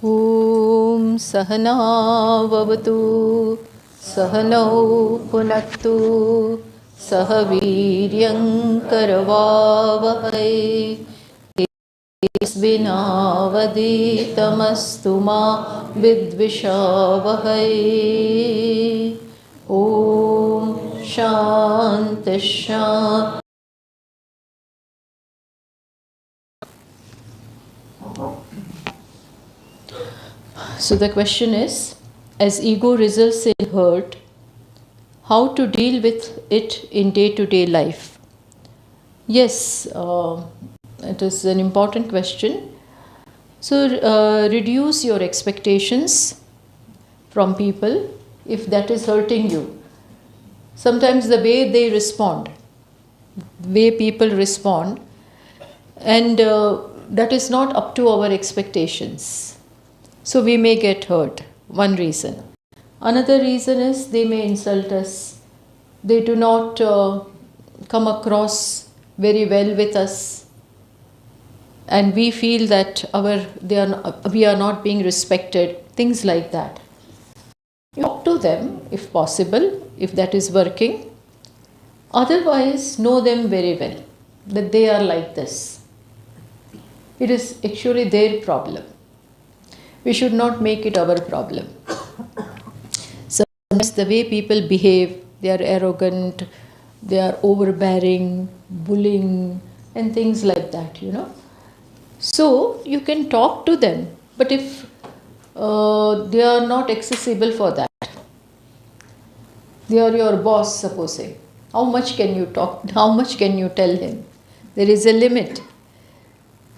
ॐ सहना भवतु सहनौ पुनक्तु सह वीर्यं करवावहै तेजस्विनावधीतमस्तु मा विद्विषावहै। ॐ शान्ति शान्ति। So the question is, as ego results in hurt, how to deal with it in day-to-day life? Yes, it is an important question. So reduce your expectations from people if that is hurting you. Sometimes the way they respond, the way people respond, and that is not up to our expectations. So we may get hurt, one reason. Another reason is they may insult us. They do not come across very well with us. And we feel that we are not being respected, things like that. Talk to them if possible, if that is working. Otherwise, know them very well, that they are like this. It is actually their problem. We should not make it our problem. Sometimes the way people behave, they are arrogant, they are overbearing, bullying, and things like that, So you can talk to them, but if they are not accessible for that, they are your boss, supposing. How much can you talk? How much can you tell him? There is a limit.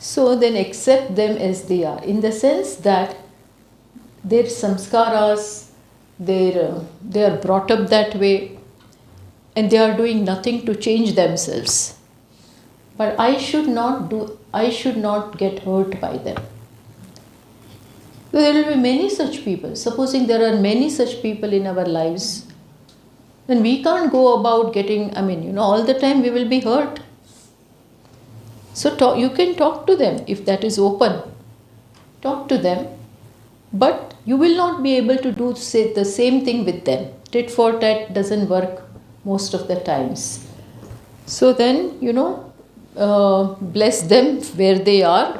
So then accept them as they are, in the sense that their samskaras, they are brought up that way, and they are doing nothing to change themselves. But I should not get hurt by them. So there will be many such people. Supposing there are many such people in our lives, then we can't go about getting, all the time we will be hurt. So you can talk to them if that is open. Talk to them, but you will not be able to do the same thing with them. Tit for tat doesn't work most of the times. So then, bless them where they are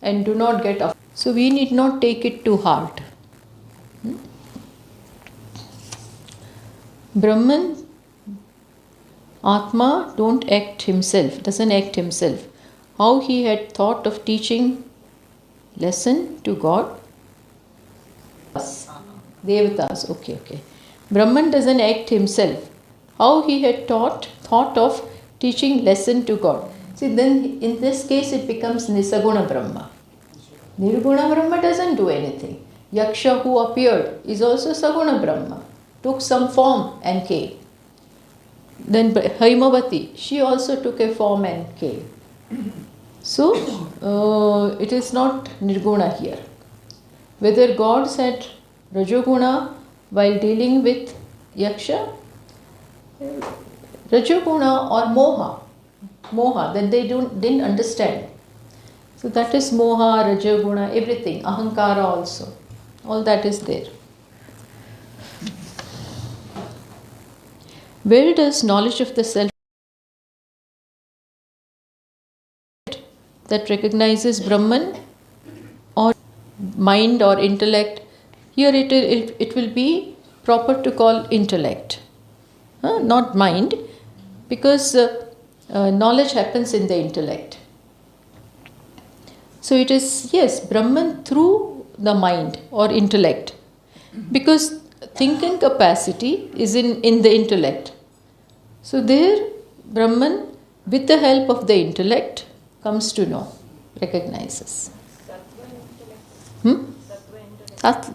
and do not get offended. So we need not take it too hard. Brahman, Atma, doesn't act himself. How he had thought of teaching lesson to God? Devatas, okay. Brahman doesn't act himself. How he had thought of teaching lesson to God. See, then in this case it becomes Nisaguna Brahma. Nirguna Brahma doesn't do anything. Yaksha who appeared is also Saguna Brahma. Took some form and came. Then Haimavati, she also took a form and came. So, it is not Nirguna here. Whether God said Rajoguna while dealing with Yaksha, Rajoguna or Moha, that they didn't understand. So that is Moha, Rajoguna, everything, Ahankara also. All that is there. Where does knowledge of the self that recognizes Brahman or mind or intellect? Here it will be proper to call intellect, not mind, because knowledge happens in the intellect. So it is, yes, Brahman through the mind or intellect, because thinking capacity is in the intellect. So there Brahman with the help of the intellect, comes to know, recognizes.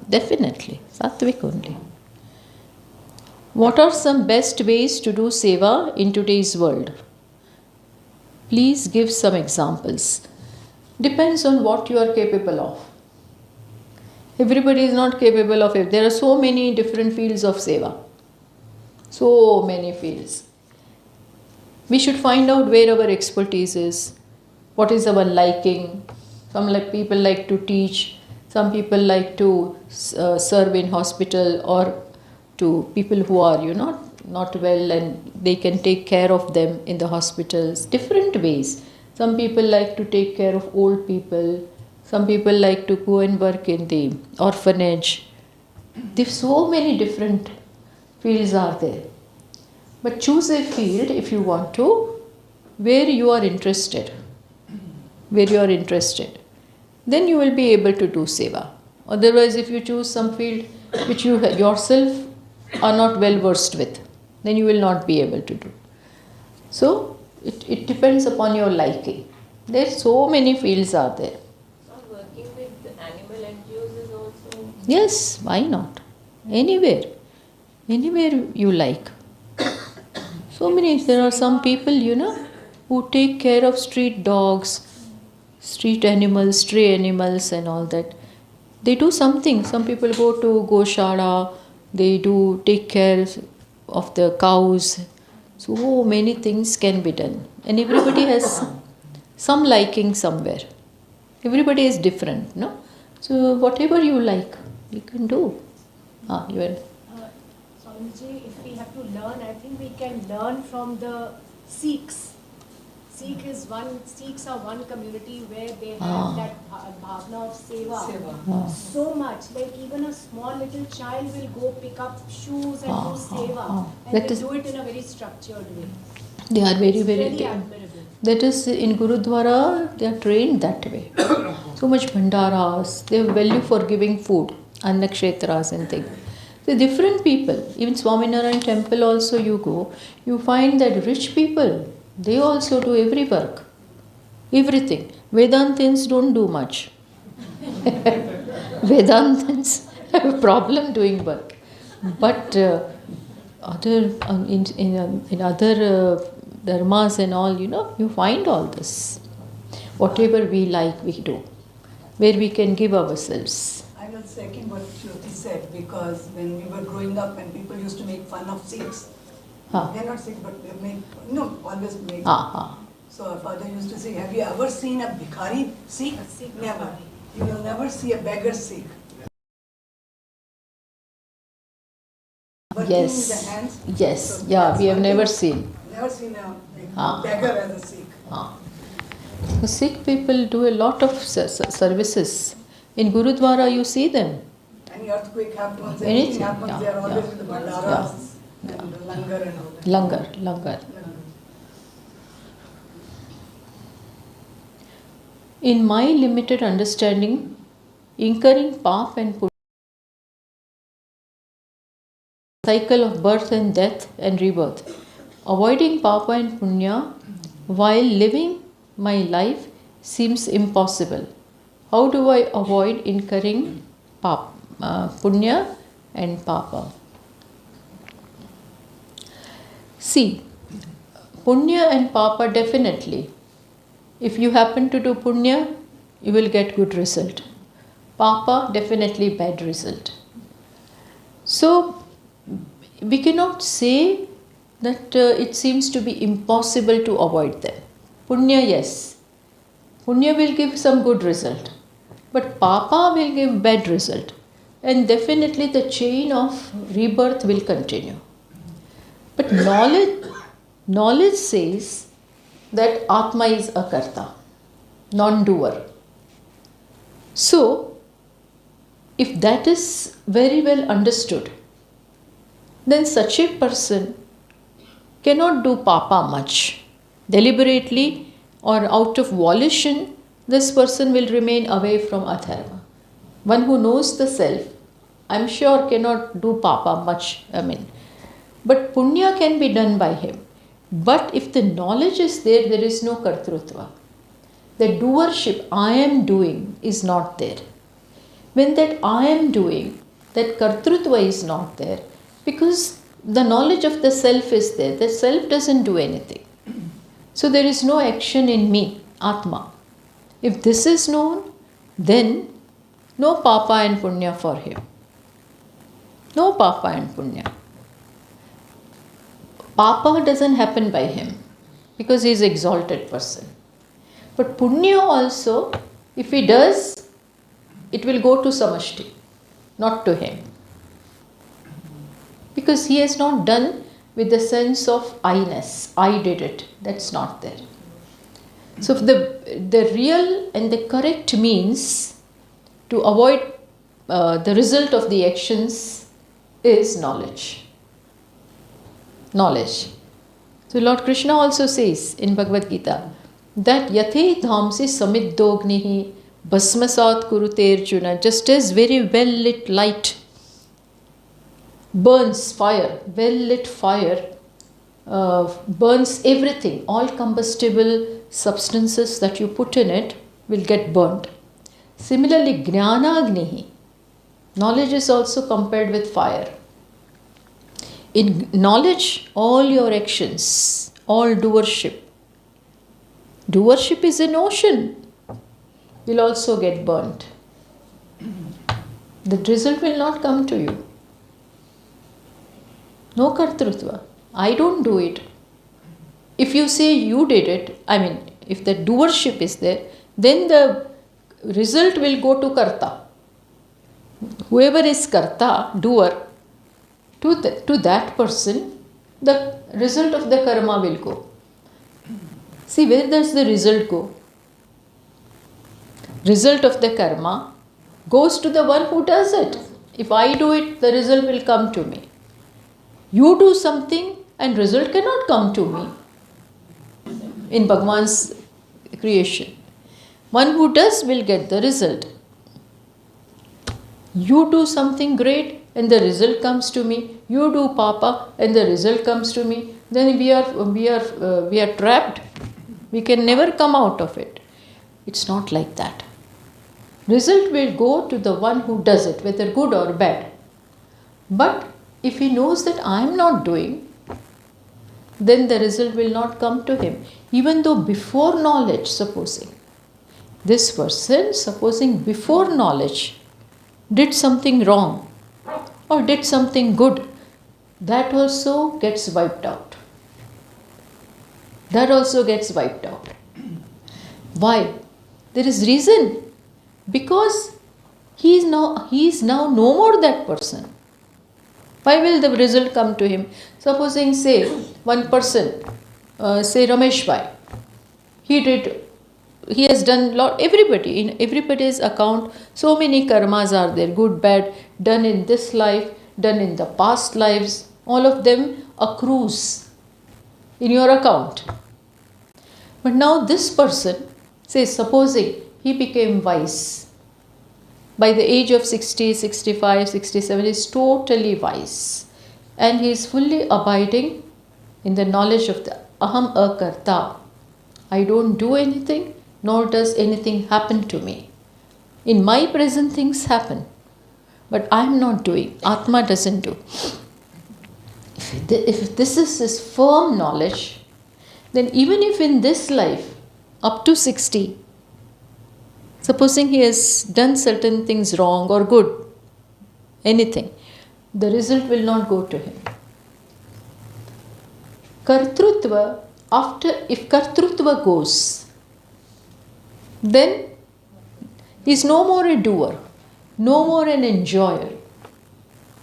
Definitely, sattvic only. What are some best ways to do seva in today's world? Please give some examples. Depends on what you are capable of. Everybody is not capable of it. There are so many different fields of seva. So many fields. We should find out where our expertise is, what is our liking. Some people like to teach, some people like to serve in hospital, or to people who are not well, and they can take care of them in the hospitals. Different ways. Some people like to take care of old people. Some people like to go and work in the orphanage. There's so many different fields are there. But choose a field if you want to, where you are interested. Where you are interested. Then you will be able to do seva. Otherwise, if you choose some field which you yourself are not well versed with, then you will not be able to do. So, it depends upon your liking. There are so many fields are there. So working with animal NGOs is also... Yes, why not? Anywhere. Anywhere you like. So many, there are some people, who take care of street dogs, street animals, stray animals and all that. They do something. Some people go to Goshala, they do take care of the cows. So many things can be done. And everybody has some liking somewhere. Everybody is different, no? So whatever you like, you can do. You will. Swamiji, if we have to learn, I think we can learn from the Sikhs. Sikhs are one community where they have that bhavna of seva. So much, like even a small little child will go pick up shoes and do seva, and they do it in a very structured way. They are very, very admirable. That is, in Gurudwara, they are trained that way. So much bhandaras, they have value for giving food, annakshetras and things. The different people, even Swaminarayan temple also you go, you find that rich people, they also do every work, everything. Vedantins don't do much. Vedantins have a problem doing work. But other in other dharmas and all, you find all this. Whatever we like, we do. Where we can give ourselves. I will second what Jyoti said, because when we were growing up and people used to make fun of Sikhs, they're not Sikhs, but they make, always make. So our father used to say, have you ever seen a Bhikhari Sikh? Never. You will never see a beggar Sikh. Working Yes. in the hands. Yes. So Yeah, we have never seen. Never seen a beggar as a Sikh. The Sikh people do a lot of services. In Gurudwara, you see them. Any earthquake happens, Anything, anything happens, they are always with the bhandaras and the langar and all that. Langar. In my limited understanding, incurring pap and punya, cycle of birth and death and rebirth, avoiding papa and punya while living my life seems impossible. How do I avoid incurring punya and papa? See, punya and papa definitely. If you happen to do punya, you will get good result. Papa, definitely bad result. So, we cannot say that it seems to be impossible to avoid them. Punya, yes. Punya will give some good result. But papa will give bad result. And definitely the chain of rebirth will continue. But knowledge says that Atma is a karta, non-doer. So, if that is very well understood, then such a person cannot do papa much. Deliberately or out of volition, this person will remain away from adharma. One who knows the self, I am sure cannot do papa much, but punya can be done by him. But if the knowledge is there, there is no kartrutva. The doership, I am doing, is not there. When that I am doing, that kartrutva is not there, because the knowledge of the self is there. The self doesn't do anything. So there is no action in me, Atma. If this is known, then no papa and punya for him. No papa and punya. Papa doesn't happen by him because he is an exalted person. But punya also, if he does, it will go to samashti, not to him. Because he has not done with the sense of I-ness. I did it. That's not there. So the real and the correct means to avoid the result of the actions is knowledge. Knowledge. So Lord Krishna also says in Bhagavad Gita that yate dhamsi samiddognihi bhasmasat kurute arjuna, just as very well lit light burns fire, well lit fire burns everything, all combustible substances that you put in it will get burnt. Similarly, jnanagnihi, knowledge is also compared with fire. In knowledge, all your actions, all doership is an ocean, will also get burnt. The result will not come to you. No kartrutva. I don't do it. If you say you did it, if the doership is there, then the result will go to karta. Whoever is karta, doer, to that person, the result of the karma will go. See, where does the result go? Result of the karma goes to the one who does it. If I do it, the result will come to me. You do something and result cannot come to me in Bhagavan's creation. One who does will get the result. You do something great and the result comes to me. You do papa and the result comes to me. Then we are trapped. We can never come out of it. It's not like that. Result will go to the one who does it, whether good or bad. But if he knows that I am not doing, then the result will not come to him. Even though before knowledge, supposing before knowledge did something wrong or did something good, that also gets wiped out. That also gets wiped out. Why? There is reason. Because he is now no more that person. Why will the result come to him? Supposing, say, one person, say Ramesh Bhai, he has done in everybody's account, so many karmas are there, good, bad, done in this life, done in the past lives, all of them accrues in your account. But now this person, say, supposing he became wise. By the age of 60, 65, 67, he is totally wise. And he is fully abiding in the knowledge of the Aham Akarta. I don't do anything, nor does anything happen to me. In my present, things happen. But I am not doing. Atma doesn't do. If this is his firm knowledge, then even if in this life, up to 60, supposing he has done certain things wrong or good, anything, the result will not go to him. Kartrutva, if Kartrutva goes, then he is no more a doer, no more an enjoyer.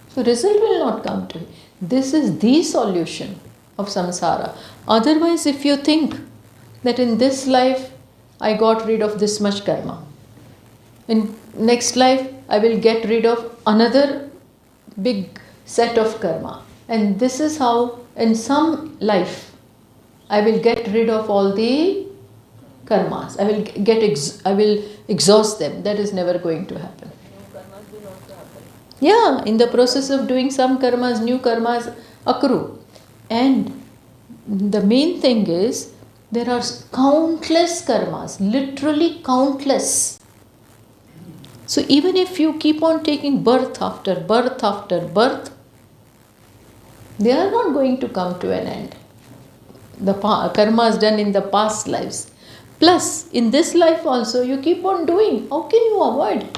So result will not come to him. This is the solution of samsara. Otherwise, if you think that in this life I got rid of this much karma, in next life I will get rid of another big set of karma, and this is how in some life I will get rid of all the karmas. I will exhaust them. That is never going to happen. Karmas will also happen. Yeah, in the process of doing some karmas, new karmas accrue. And the main thing is there are countless karmas, literally countless. So even if you keep on taking birth after birth after birth, they are not going to come to an end. The karmas done in the past lives. Plus, in this life also, you keep on doing. How can you avoid?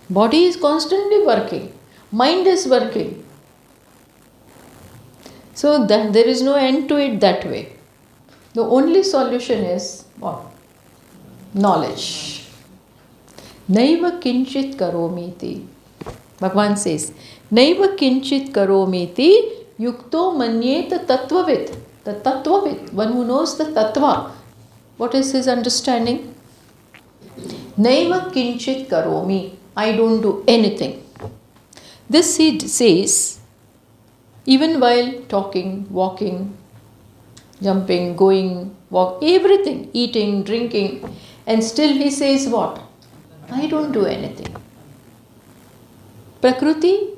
Body is constantly working. Mind is working. So that there is no end to it that way. The only solution is what? Knowledge. Naiva kinchit karomiti. Bhagavan says, Naiva kinchit karomiti yukto manyet tattvavit. The tattvavit, one who knows the tattva. What is his understanding? Naiva kinchit karomi. I don't do anything. This he says even while talking, walking, jumping, going, walk, everything, eating, drinking, and still he says what? I don't do anything. Prakriti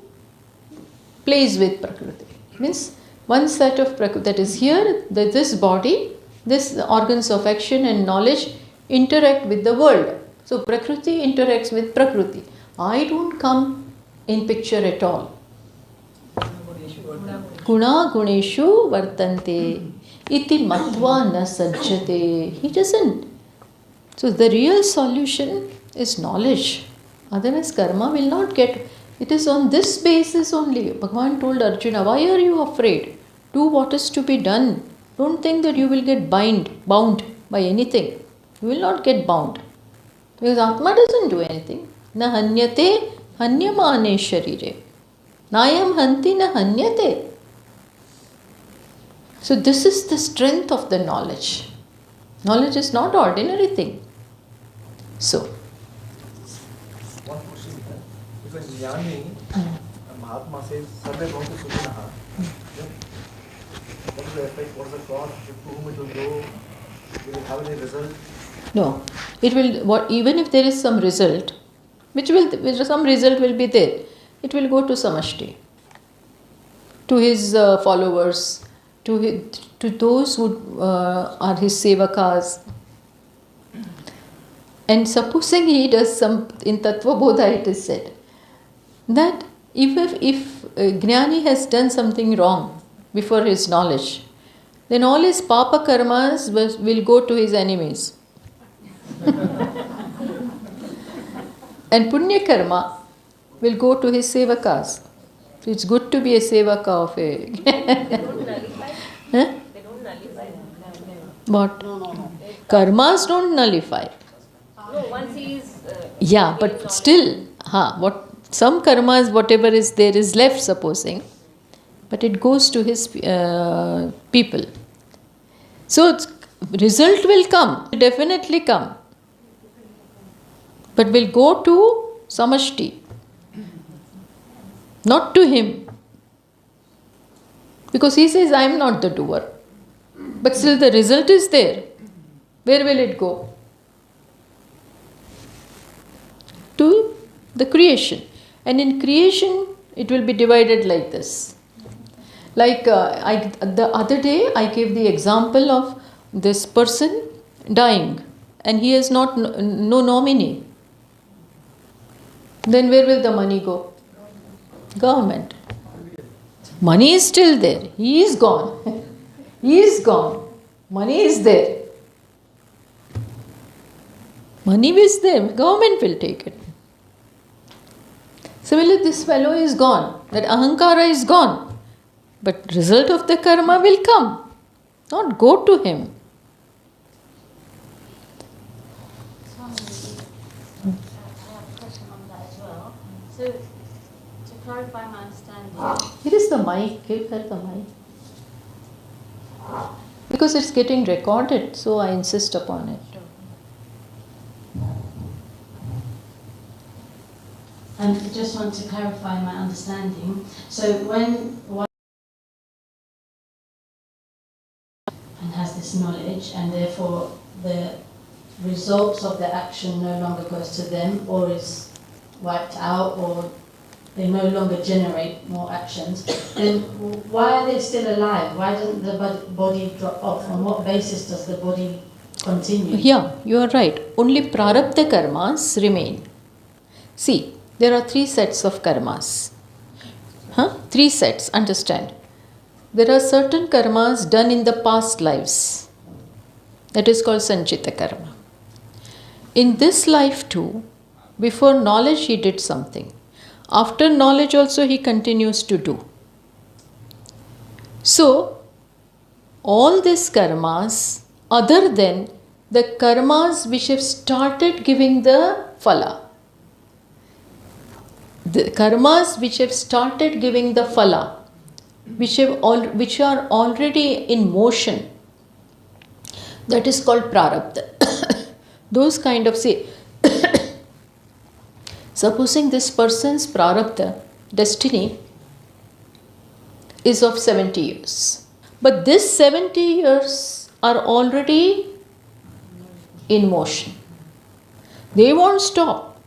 plays with Prakriti. Means one set of Prakriti that is here, this body, this organs of action and knowledge interact with the world. So Prakriti interacts with Prakriti. I don't come in picture at all. Guna guneshu vartante iti matva na sajjate. He doesn't. So the real solution is knowledge. Otherwise karma will not get. It is on this basis only. Bhagavan told Arjuna, why are you afraid? Do what is to be done. Don't think that you will get bound by anything. You will not get bound. Because Atma doesn't do anything. Na hanyate hanyamane sharire. Nayam hanti na hanyate. So this is the strength of the knowledge. Knowledge is not ordinary thing. So. One question here. Because Jnani, Mahatma says, Sarve Bhavatu Sukhinaha. What is the effect? What is the cost? To whom it will go? Will it have any result? No. It will, even if there is some result, some result will be there. It will go to Samashti, to his followers, to those who are his sevakas. And supposing he does some, in Tattva Bodha it is said, that if Jnani has done something wrong before his knowledge, then all his papa karmas will go to his enemies. And Punya karma will go to his sevakas. So it's good to be a sevaka of a... They don't nullify. Huh? They don't nullify. What? Karmas don't nullify. No, once he is... Yeah, but still, some karmas, whatever is there is left, supposing, but it goes to his people. So result will come, definitely come, but will go to Samashti, not to him, because he says I am not the doer, but still the result is there. Where will it go? To the creation. And in creation it will be divided like this. Like the other day I gave the example of this person dying and he has no nominee. Then where will the money go? Government. Money is still there. He is gone. He is gone. Money is there. Money is there. Government will take it. Similarly, this fellow is gone. That ahankara is gone. But result of the karma will come. Not go to him. I have a question on that as well. So, to clarify my understanding, Here is the mic. Give her the mic. Because it's getting recorded, so I insist upon it. I just want to clarify my understanding. So, when one has this knowledge, and therefore the results of the action no longer goes to them, or is wiped out, or they no longer generate more actions, then why are they still alive? Why doesn't the body drop off? On what basis does the body continue? Yeah, you are right. Only prarabdha karmas remain. See, there are 3 sets of karmas. 3 sets, understand. There are certain karmas done in the past lives. That is called sanchita karma. In this life too, before knowledge he did something. After knowledge also he continues to do. So, all these karmas, other than the karmas which have started giving the phala, the karmas which have started giving the phala, which are already in motion, that is called prarabdha. Those kind of, say, supposing this person's prarabdha, destiny, is of 70 years. But this 70 years are already in motion. They won't stop.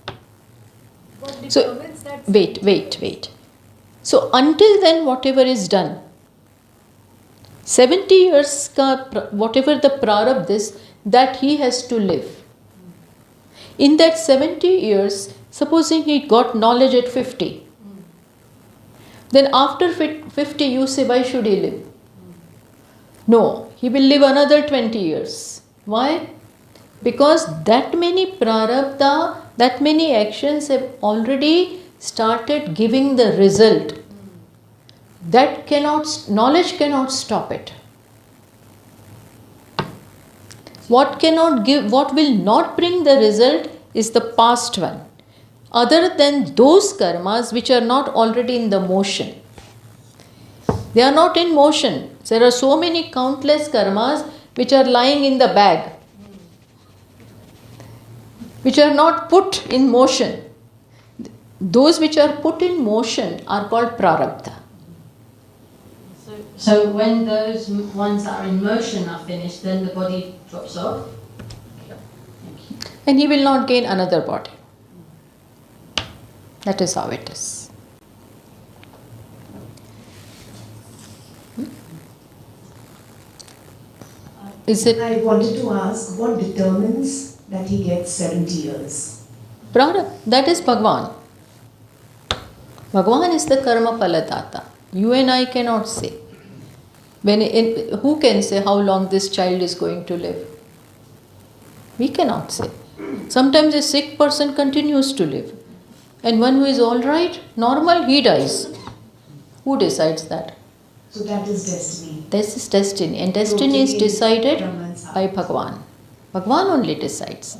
What So, determines that? wait. So, until then, whatever is done, 70 years ka whatever the prarabdha is, that he has to live. In that 70 years, supposing he got knowledge at 50, then after 50 you say, why should he live? No, he will live another 20 years. Why? Because that many prarabdha, that many actions have already started giving the result. That knowledge cannot stop it. What will not bring the result is the past one. Other than those karmas which are not already in the motion. They are not in motion. There are so many countless karmas which are lying in the bag, which are not put in motion. Those which are put in motion are called prarabdha. So when those ones that are in motion are finished, then the body drops off? And he will not gain another body. That is how it is. Is it I wanted to ask, what determines that he gets 70 years? prarabdha? That is Bhagwan. Bhagwan is the karma paladata. You and I cannot say. Who can say how long this child is going to live? We cannot say. Sometimes a sick person continues to live. And one who is all right, normal, he dies. Who decides that? So that is destiny. This is destiny. And destiny is decided by Bhagwan. Bhagwan only decides.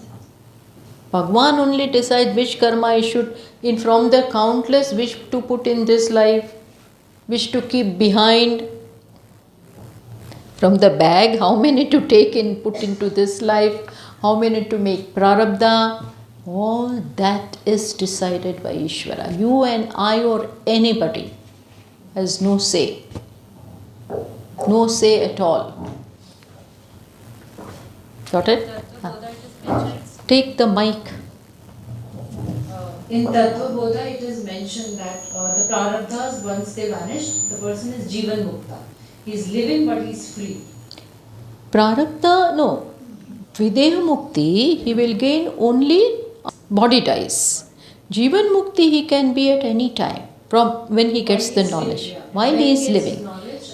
Bhagwan only decides which karma I should, from the countless, which to put in this life, which to keep behind. From the bag, how many to take in, put into this life, how many to make prarabdha. All that is decided by Ishvara. You and I or anybody has no say. No say at all. Got it? Take the mic. In Tattva Bodha, it is mentioned that the prarabdhas, once they vanish, the person is Jivan Mukta. He is living but he is free. Prarabdha, no. Videha Mukti, he will gain only body dies. Jivan Mukti he can be at any time from when he gets the knowledge. While he is living.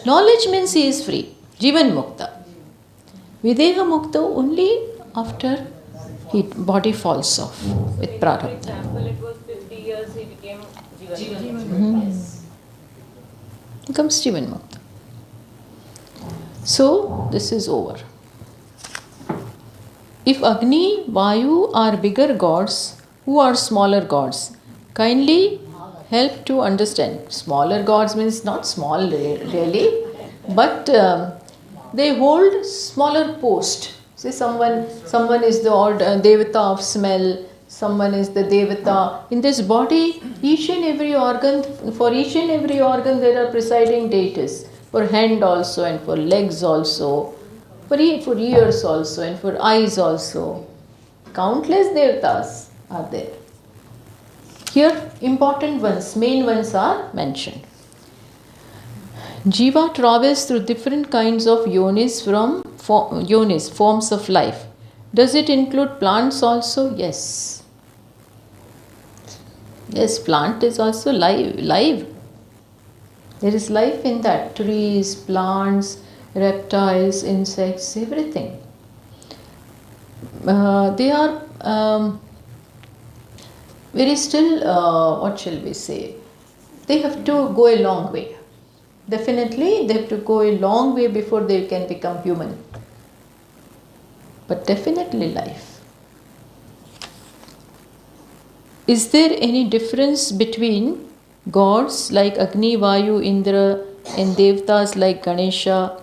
Knowledge means he is free. Jivan Mukta. Videha Mukta only after body falls off with For prarabdha. example, it was 50 years he became Jivan. Yes. Becomes Jivan Mukta. So, this is over. If Agni, Vayu are bigger gods, who are smaller gods? Kindly help to understand. Smaller gods means not small really, but they hold smaller post. Say someone is the Devata of smell, someone is the Devata. In this body, each and every organ, for each and every organ there are presiding deities. For hand also and for legs also, for ears also and for eyes also. Countless devatas are there. Here, important ones, main ones are mentioned. Jiva travels through different kinds of yonis, forms of life. Does it include plants also? Yes. Yes, plant is also live. There is life in that. Trees, plants, reptiles, insects, everything. They are very still, what shall we say? They have to go a long way. Definitely, they have to go a long way before they can become human. But definitely life. Is there any difference between gods like Agni, Vayu, Indra and Devtas like Ganesha?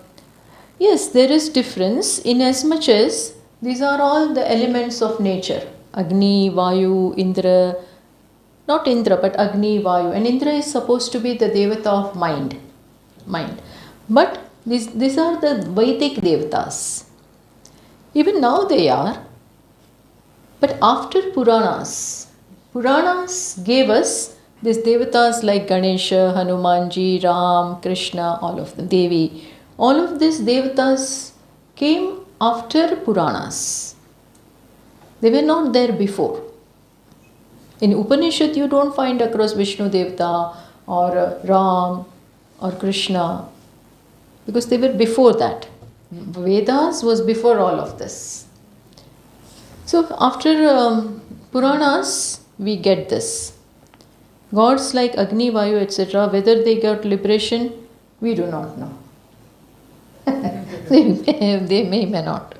Yes, there is difference in as much as these are all the elements of nature. Agni, Vayu, Indra, not Indra but Agni, Vayu. And Indra is supposed to be the Devata of mind. But these are the Vedic Devatas. Even now they are. But after Puranas gave us these Devatas like Ganesha, Hanumanji, Ram, Krishna, all of them, Devi. All of these Devatas came after Puranas. They were not there before. In Upanishad you don't find across Vishnu Devata or Ram or Krishna because they were before that. Vedas was before all of this. So after Puranas we get this. Gods like Agni, Vayu, etc., whether they got liberation, we do not know. they may not.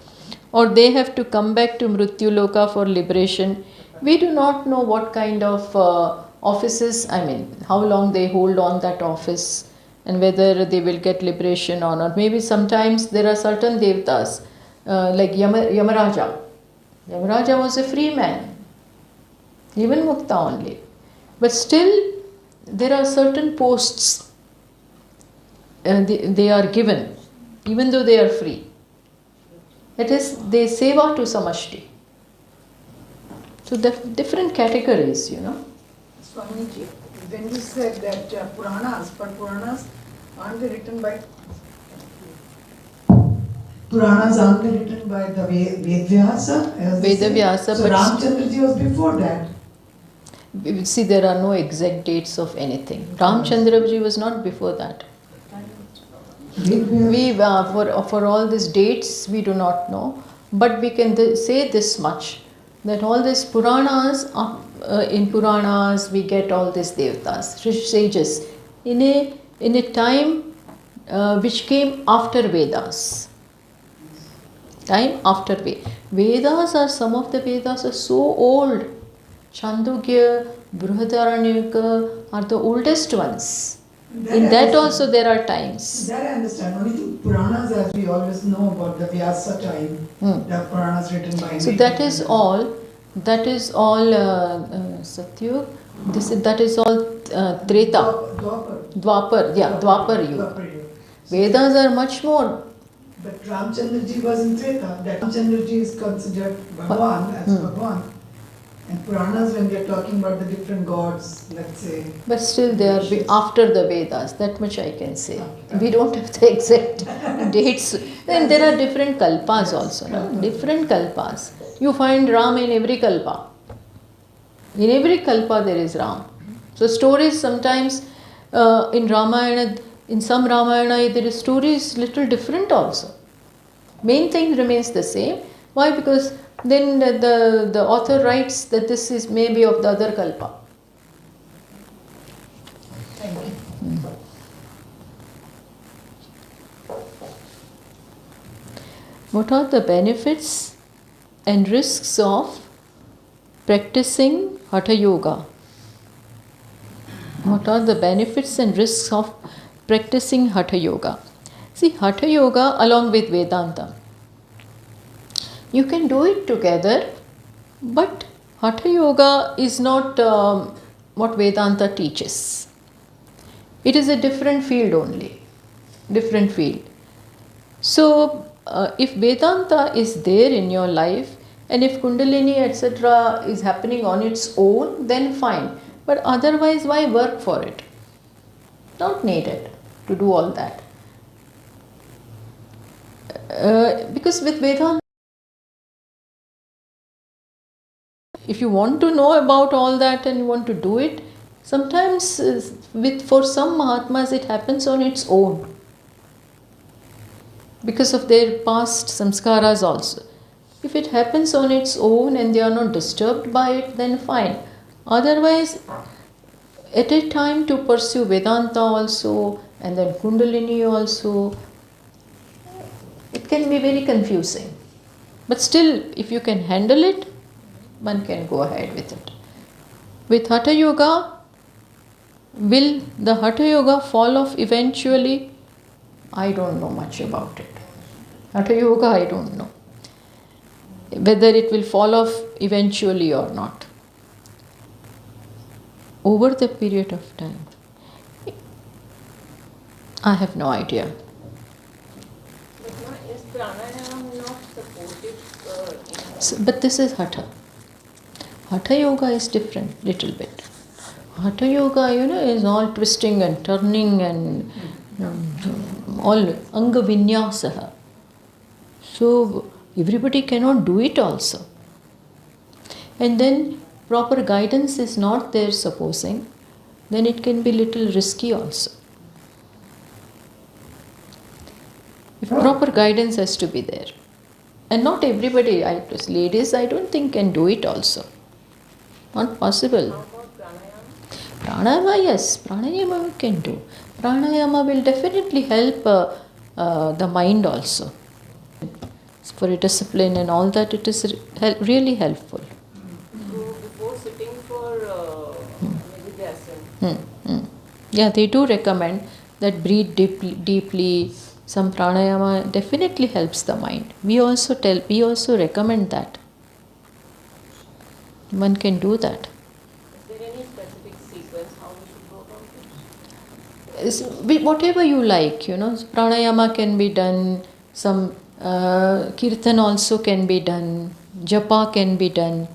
Or they have to come back to Mrityu Loka for liberation. We do not know what kind of offices, how long they hold on that office and whether they will get liberation or not. Maybe sometimes there are certain devatas like Yamaraja. Yamaraja was a free man, even Mukta only. But still there are certain posts they are given even though they are free. That is, they seva to samashti. So the different categories, Swamiji, when you said that Puranas aren't they written by the Vedvyasa? Vedavyasa, So but Ramchandraji was before that. See, there are no exact dates of anything. Ramchandraji was not before that. We for all these dates we do not know, but we can say this much, that all these Puranas, in Puranas we get all these devatas, sages, in a time which came after Vedas. Time after Vedas are, some of the Vedas are so old. Chandogya, Brihadaranyaka are the oldest ones. In that also there are times. That I understand. Only thing Puranas, as we always know about the Vyasa time, the Puranas written by. So that is all. Satyug. That is all Treta. Dwapar. Dwapar Yuga. Vedas are much more. But Ramchandraji was in Treta. That Ramchandraji is considered Bhagwan as Bhagwan. And Puranas, when we are talking about the different gods, let's say. But still they are after the Vedas, that much I can say. We don't have the exact dates. Then there are different kalpas also, no? Different kalpas. You find Ram in every kalpa. In every kalpa there is Ram. So stories sometimes in Ramayana, in some Ramayana there is stories little different also. Main thing remains the same. Why? Because then the author writes that this is maybe of the other kalpa. Thank you. What are the benefits and risks of practicing Hatha Yoga? What are the benefits and risks of practicing Hatha Yoga? See, Hatha Yoga along with Vedanta. You can do it together, but Hatha Yoga is not what Vedanta teaches. It is a different field only. Different field. So, if Vedanta is there in your life, and if Kundalini etc. is happening on its own, then fine. But otherwise, why work for it? Don't need it to do all that. Because with Vedanta, if you want to know about all that and you want to do it, sometimes for some Mahatmas it happens on its own. Because of their past samskaras also. If it happens on its own and they are not disturbed by it, then fine. Otherwise, at a time to pursue Vedanta also and then Kundalini also, it can be very confusing. But still, if you can handle it, one can go ahead with it. With Hatha Yoga, will the Hatha Yoga fall off eventually? I don't know much about it. Hatha Yoga, I don't know whether it will fall off eventually or not. Over the period of time, I have no idea. But is pranayama not supportive? But this is Hatha. Hatha Yoga is different, little bit. Hatha Yoga, is all twisting and turning and all Anga Vinyasaha. So everybody cannot do it also. And then proper guidance is not there, supposing, then it can be little risky also. If proper guidance has to be there. And not everybody, ladies, I don't think can do it also. Not possible. How about pranayama? Pranayama, yes, pranayama we can do. Pranayama will definitely help the mind also. For a discipline and all that, it is really helpful. So before sitting for meditation, Yeah, they do recommend that breathe deeply. Some pranayama definitely helps the mind. We also recommend that. One can do that. is there any specific sequence how we should go about it? Whatever you like, pranayama can be done, some kirtan also can be done, japa can be done.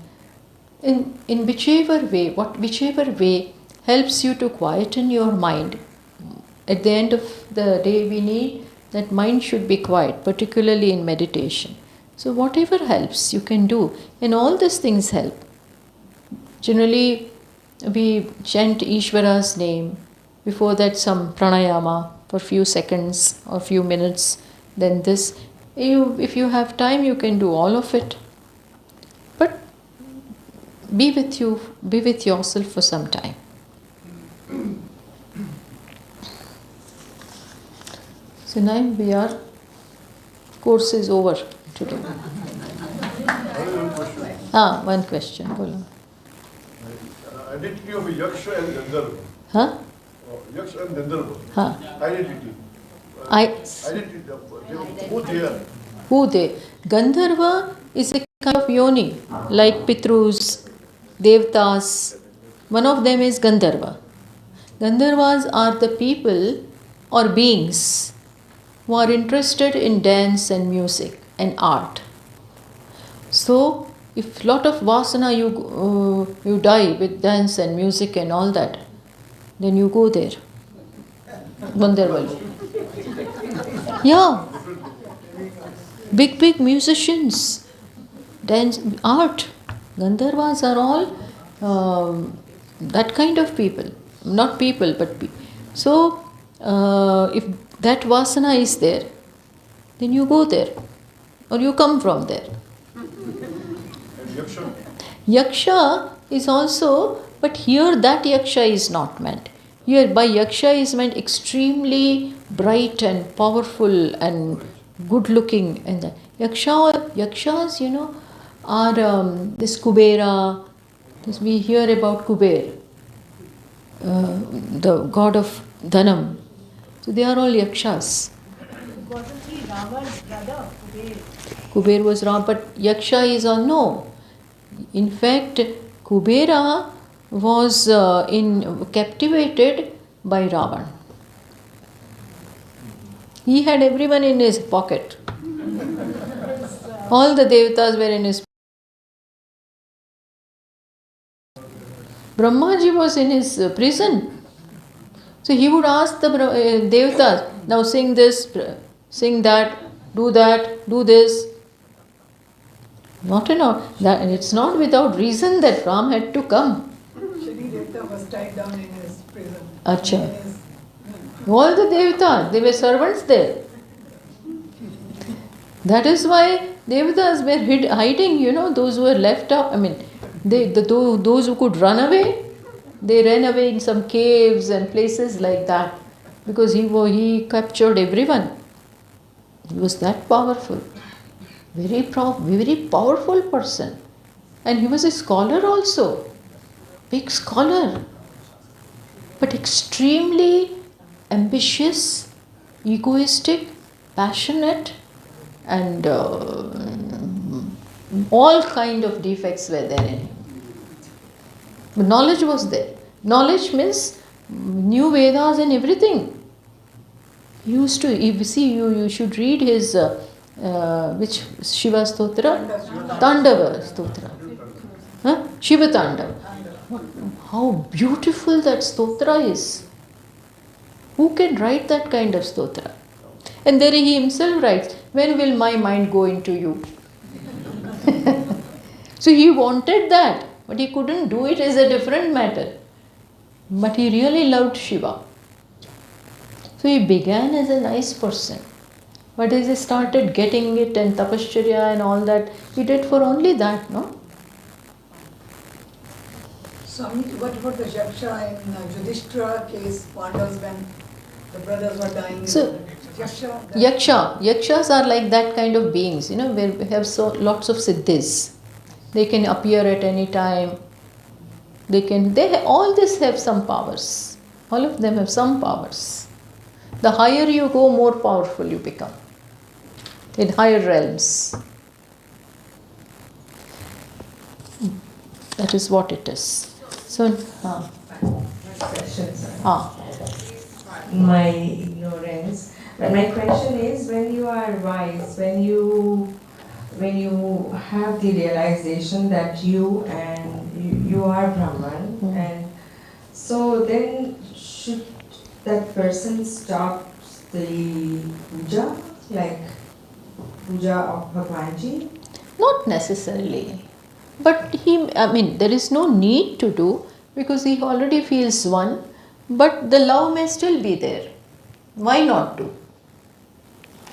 In whichever way helps you to quieten your mind. At the end of the day, we need that mind should be quiet, particularly in meditation. So whatever helps, you can do. And all these things help. Generally, we chant Ishvara's name. Before that, some pranayama for few seconds or few minutes. Then this. If you have time, you can do all of it. But be with yourself for some time. So now our course is over today. One question. Bolo. Identity of Yaksha and Gandharva. Huh? Yaksha and Gandharva. Huh? Identity. Identity. Who they are? Who they? Gandharva is a kind of yoni, like Pitrus, Devtas. One of them is Gandharva. Gandharvas are the people or beings who are interested in dance and music and art. So, if lot of vasana you die with dance and music and all that, then you go there. Gandharva. Yeah. Big musicians, dance, art. Gandharvas are all that kind of people. Not people, but people. So, if that vasana is there, then you go there. Or you come from there. And Yaksha? Yaksha is also, but here that Yaksha is not meant. Here by Yaksha is meant extremely bright and powerful and good looking. And the Yakshas, are this Kubera. We hear about Kuber, the god of Dhanam. So they are all Yakshas. Wasn't he Rava's brother, Kuber? Kuber was wrong, but Yaksha is on no. In fact, Kubera was captivated by Ravan. He had everyone in his pocket. All the devatas were in his pocket. Brahmaji was in his prison. So he would ask the Devatas, now sing this, sing that, do this. Not at all. That, it's not without reason that Ram had to come. Shri Devta was tied down in his prison. Acha. In his- All the Devatas, they were servants there. That is why Devatas were hiding, those who were left out. I mean, those who could run away, they ran away in some caves and places like that. Because he captured everyone. He was that powerful. Very powerful person. And he was a scholar also. Big scholar. But extremely ambitious, egoistic, passionate, and all kind of defects were there in him. But knowledge was there. Knowledge means knew Vedas and everything. He used to, you should read his, which Shiva Stotra? Tandava Stotra. Huh? Shiva Tandava. How beautiful that stotra is. Who can write that kind of stotra? And there he himself writes, when will my mind go into you? So he wanted that, but he couldn't do it as a different matter. But he really loved Shiva. So he began as a nice person. But as he started getting it and tapashcharya and all that, he did for only that, no? Swami, what about the Yaksha in Yudhishthira case, Pandavas when the brothers were dying? So, Yaksha, Yakshas are like that kind of beings, where we have lots of siddhis. They can appear at any time. All this have some powers. All of them have some powers. The higher you go, more powerful you become. In higher realms. That is what it is. So, Question, sir. My ignorance. But my question is, when you are wise, when you have the realization that you are Brahman, and so then should that person stop the puja, like puja of Bhagwanji? not necessarily. But there is no need to do, because he already feels one, but the love may still be there. Why not do?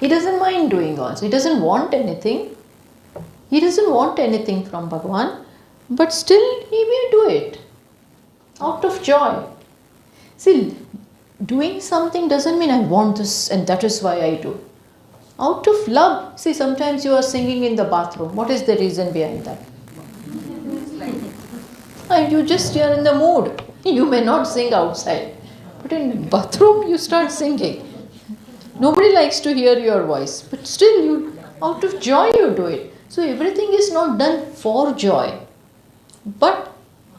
He doesn't mind doing also. He doesn't want anything. He doesn't want anything from Bhagwan, but still he may do it out of joy. See, doing something doesn't mean I want this and that is why I do. Out of love. See, sometimes you are singing in the bathroom. What is the reason behind that? And you're in the mood. You may not sing outside. But in bathroom you start singing. Nobody likes to hear your voice. But still, out of joy you do it. So everything is not done for joy, but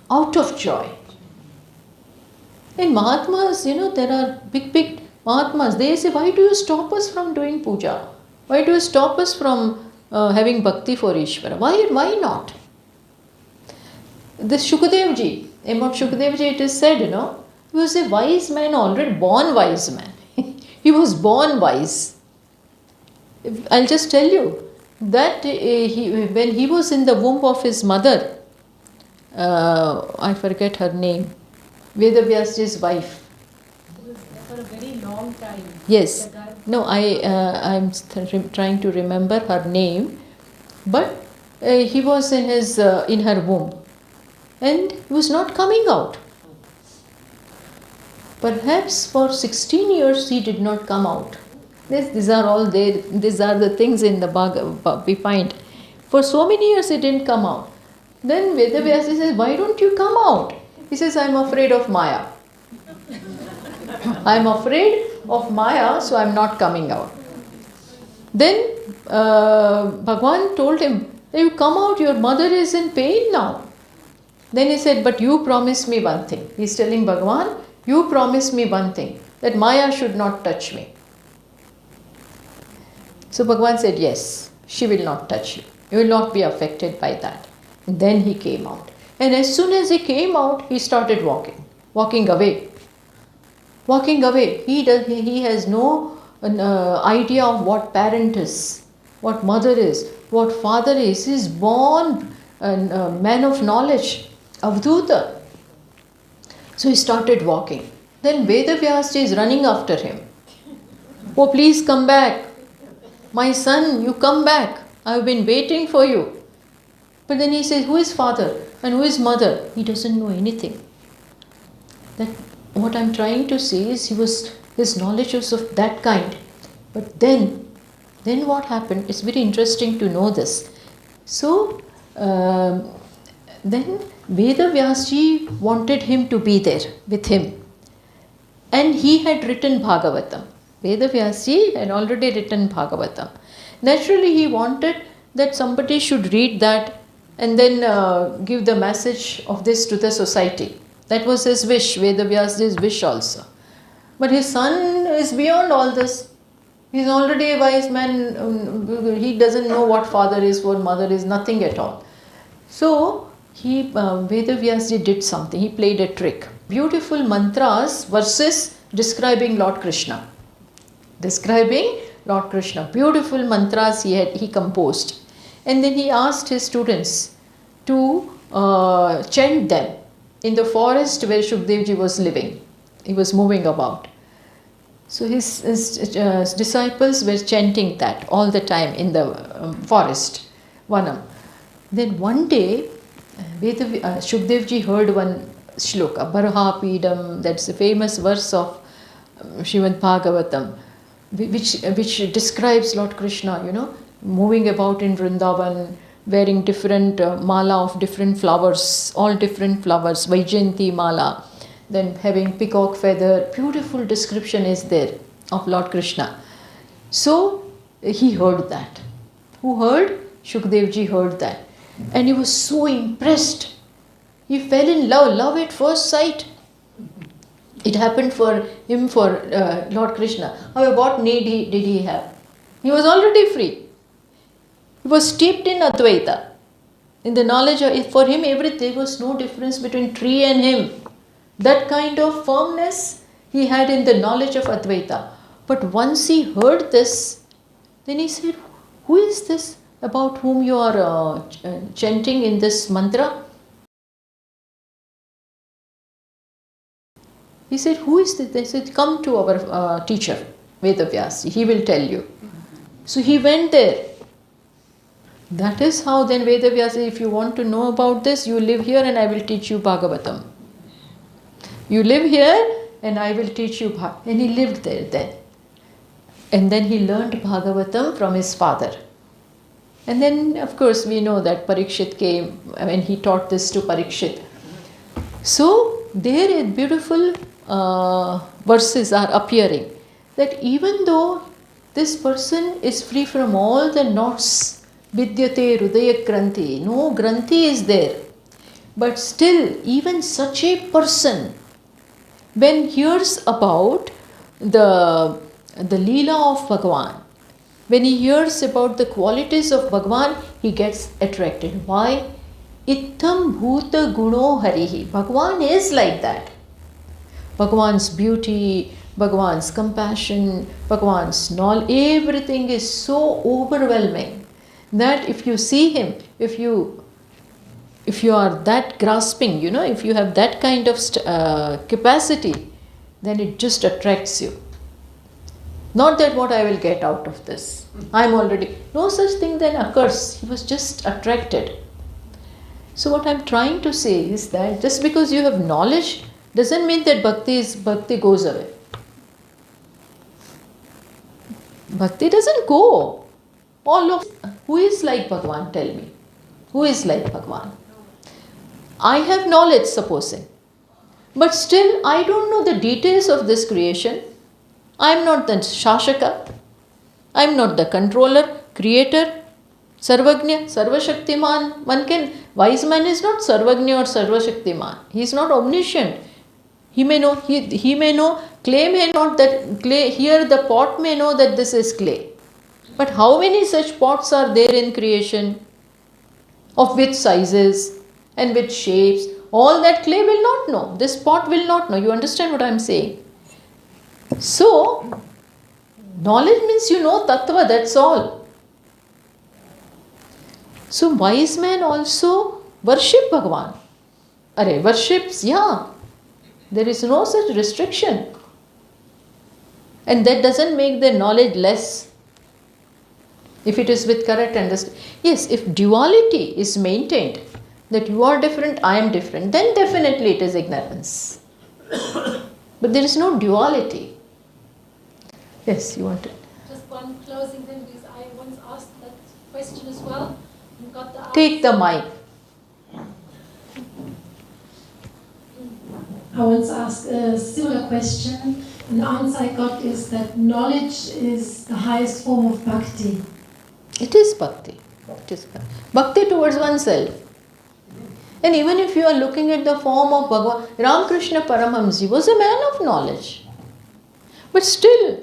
out of joy. In Mahatmas, there are big Mahatmas. They say, why do you stop us from doing puja? Why do you stop us from having bhakti for Ishvara? Why not? This Shukadevji, about Shukadevji it is said, he was a wise man, already born wise man. He was born wise. I'll just tell you that when he was in the womb of his mother, I forget her name, Vedavyasji's wife. He was there for a very long time. Yes. No, I'm trying to remember her name, but he was in her womb, and he was not coming out. Perhaps for 16 years he did not come out. These are all there. These are the things in the Bhagavad we find. For so many years he didn't come out. Then Vedavyasa says, why don't you come out? He says, I'm afraid of Maya. I'm afraid of Maya, so I'm not coming out. Then Bhagwan told him, you come out, your mother is in pain now. Then he said, but you promise me one thing. He's telling Bhagwan, you promise me one thing, that Maya should not touch me. So Bhagwan said, yes, she will not touch you. You will not be affected by that. And then he came out. And as soon as he came out, he started walking away. Walking away. He has no idea of what parent is, what mother is, what father is. He is born a man of knowledge, Avdhuta. So he started walking. Then Vedavyasji is running after him. Oh, please come back. My son, you come back. I have been waiting for you. But then he says, who is father and who is mother? He doesn't know anything. That what I'm trying to say is his knowledge was of that kind. But then what happened? It's very interesting to know this. So then Vedavyasji wanted him to be there with him. And he had written Bhagavatam. Vedavyasji had already written Bhagavatam. Naturally, he wanted that somebody should read that and then give the message of this to the society. That was his wish, Vedavyasji's wish also. But his son is beyond all this. He is already a wise man. He doesn't know what father is, what mother is, nothing at all. So, Vedavyasji did something. He played a trick. Beautiful mantras, verses describing Lord Krishna. Describing Lord Krishna. Beautiful mantras he composed. And then he asked his students to chant them in the forest where Shukdevji was living. He was moving about. So his disciples were chanting that all the time in the forest, Vanam. Then one day, Shukdevji heard one shloka, Barha Pidam, that's a famous verse of Srimad Bhagavatam, which describes Lord Krishna, moving about in Vrindavan, wearing different mala of different flowers, all different flowers, Vaijayanti mala, then having peacock feather. Beautiful description is there of Lord Krishna. So he heard that. Who heard? Shukdevji heard that. And he was so impressed. He fell in love at first sight. It happened for him, for Lord Krishna. However, what need did he have? He was already free. He was steeped in Advaita. In the knowledge of, for him, there was no difference between tree and him. That kind of firmness he had in the knowledge of Advaita. But once he heard this, then he said, who is this about whom you are chanting in this mantra? He said, who is this? They said, come to our teacher, Vedavyasji, he will tell you. So he went there. That is how then Vedavyasji, if you want to know about this, you live here and I will teach you Bhagavatam. You live here and I will teach you Bhagavatam. And he lived there then. And then he learned Bhagavatam from his father. And then, of course, we know that Parikshit came and he taught this to Parikshit. So, there beautiful verses are appearing that even though this person is free from all the knots, Vidyate Hridaya Granthi, no Granthi is there. But still, even such a person, when hears about the Leela of Bhagavan, when he hears about the qualities of Bhagavan, he gets attracted. Why? Ittam bhuta guno harihi. Bhagavan is like that. Bhagavan's beauty, Bhagavan's compassion, Bhagavan's knowledge, everything is so overwhelming that if you see him, if you are that grasping, if you have that kind of capacity, then it just attracts you. Not that what I will get out of this. I am already. No such thing then occurs. He was just attracted. So what I am trying to say is that just because you have knowledge doesn't mean that bhakti goes away. Bhakti doesn't go. Who is like Bhagavan? Tell me. Who is like Bhagavan? I have knowledge, supposing. But still, I don't know the details of this creation. I am not the Shashaka. I am not the controller, creator, Sarvagnya, Sarvashaktiman. Wise man is not Sarvagnya or Sarvashaktiman. He is not omniscient. He may know, he may know, clay may not that clay, here the pot may know that this is clay. But how many such pots are there in creation? Of which sizes? and with shapes. All that clay will not know. This pot will not know. You understand what I am saying? So, knowledge means you know tattva, that's all. So, wise man also worship Bhagavan. Worships, yeah. There is no such restriction. And that doesn't make their knowledge less. If it is with correct understanding. Yes, if duality is maintained, that you are different, I am different, then definitely it is ignorance. But there is no duality. Yes, you want to. Just one closing thing, because I once asked that question as well. And got the Take the mic. I once asked a similar question, and the answer I got is that knowledge is the highest form of bhakti. It is bhakti. It is bhakti. Bhakti towards oneself. And even if you are looking at the form of Bhagavan, Ramakrishna Paramahamsa was a man of knowledge. But still,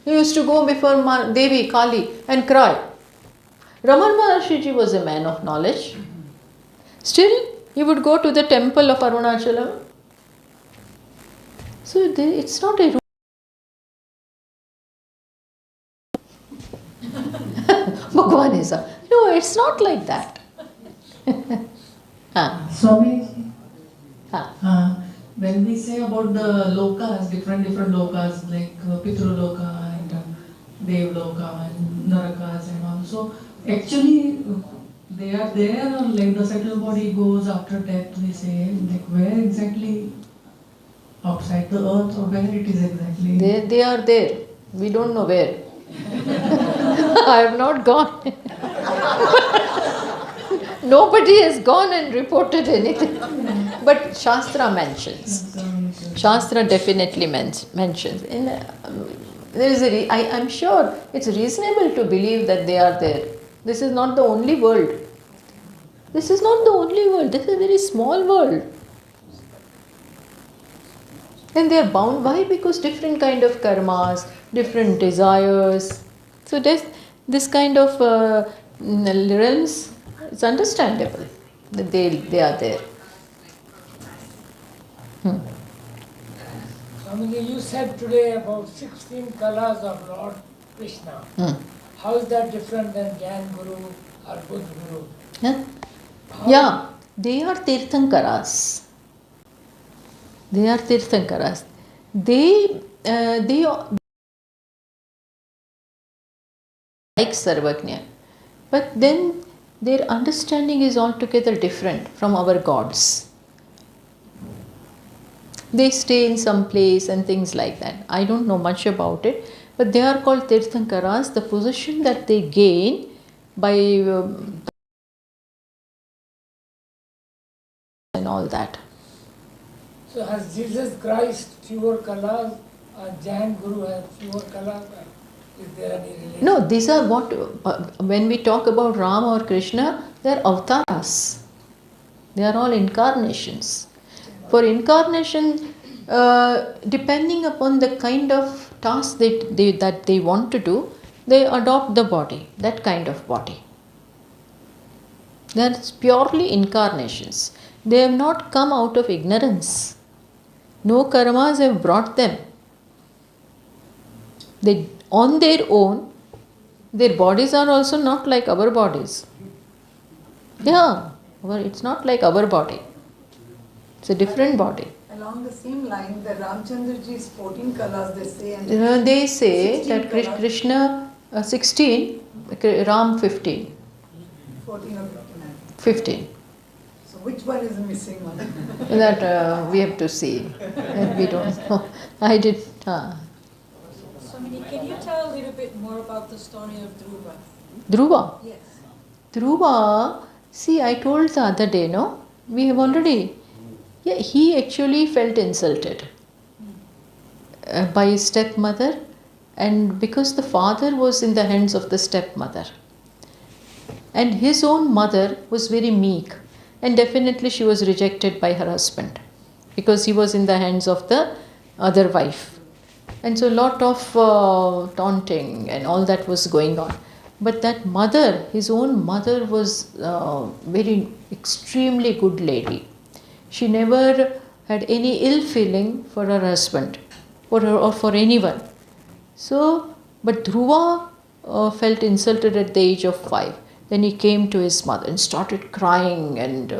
he used to go before Devi Kali and cry. Raman Maharshi ji was a man of knowledge. Still, he would go to the temple of Arunachalam. So it's not a Bhagavan is a... No, it's not like that. Swami, when we say about the lokas, different lokas like Pitru Loka and Dev Loka and Narakas and all, so actually they are there, or like the subtle body goes after death, we say, like where exactly? Outside the earth, or where it is exactly? They are there. We don't know where. I have not gone. Nobody has gone and reported anything. But Shastra mentions. Shastra definitely mentions. There is I'm sure it's reasonable to believe that they are there. This is not the only world. This is not the only world. This is a very small world. And they are bound. Why? Because different kind of karmas, different desires. So this kind of realms, it's understandable that they are there. Swamiji, you said today about 16 kalas of Lord Krishna. How is that different than Jnana Guru or Buddha Guru? Yeah, they are Tirthankaras. They are Tirthankaras. They like Sarvajna. But then their understanding is altogether different from our gods. They stay in some place and things like that. I don't know much about it, but they are called Tirthankaras, the position that they gain by and all that. So has Jesus Christ fewer kalas or Jain Guru has fewer kalas? Is there any relation? No, these are what, when we talk about Rama or Krishna, they are avtaras. They are all incarnations. For incarnation, depending upon the kind of task that they want to do, they adopt the body, that kind of body. That's purely incarnations. They have not come out of ignorance. No karmas have brought them. They, on their own, their bodies are also not like our bodies. Yeah, it's not like our body. It's a different body. Along the same line, the Ramchandraji's 14 kalas, they say. And they say that kalas, Krishna 16, Ram 15. 14 or 59. 15. So which one is the missing one? That we have to see. We don't know. I did. Swamini, can you tell a little bit more about the story of Dhruva? Dhruva? Yes. Dhruva, see, I told the other day, no? We have already. Yeah, he actually felt insulted by his stepmother, and because the father was in the hands of the stepmother. And his own mother was very meek, and definitely she was rejected by her husband because he was in the hands of the other wife. And so a lot of taunting and all that was going on. But that mother, his own mother, was very extremely good lady. She never had any ill feeling for her husband or for anyone. So, but Dhruva felt insulted at the age of 5. Then he came to his mother and started crying and